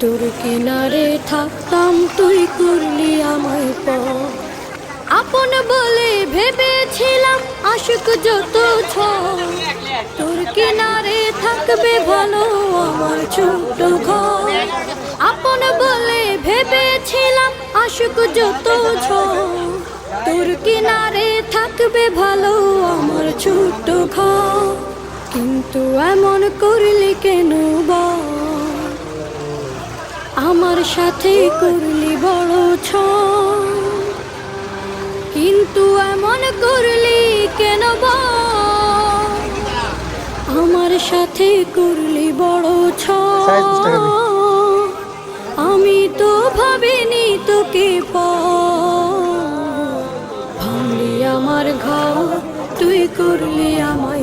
তোর কিনারে থাকতাম তুই করলি আমায় পর, আপন বলে ভেবেছিলাম আশুক যত ঝড়। তোর কিনারে থাকবে ভালো আমার ছোট্ট ঘর, আপন বলে ভেবেছিলাম আশুক যত ঝড়। তোর কিনারে থাকবে ভালো আমার ছোট্ট ঘর, কিন্তু এমন করলি কেন বল, আমার সাথে করলি বড় ছল। কিন্তু এমন করলি কেন বল, আমার সাথে করলি বড় ছল। আমি তো ভাবিনি তোকে ভাঙলি আমার ঘর, তুই করলি আমার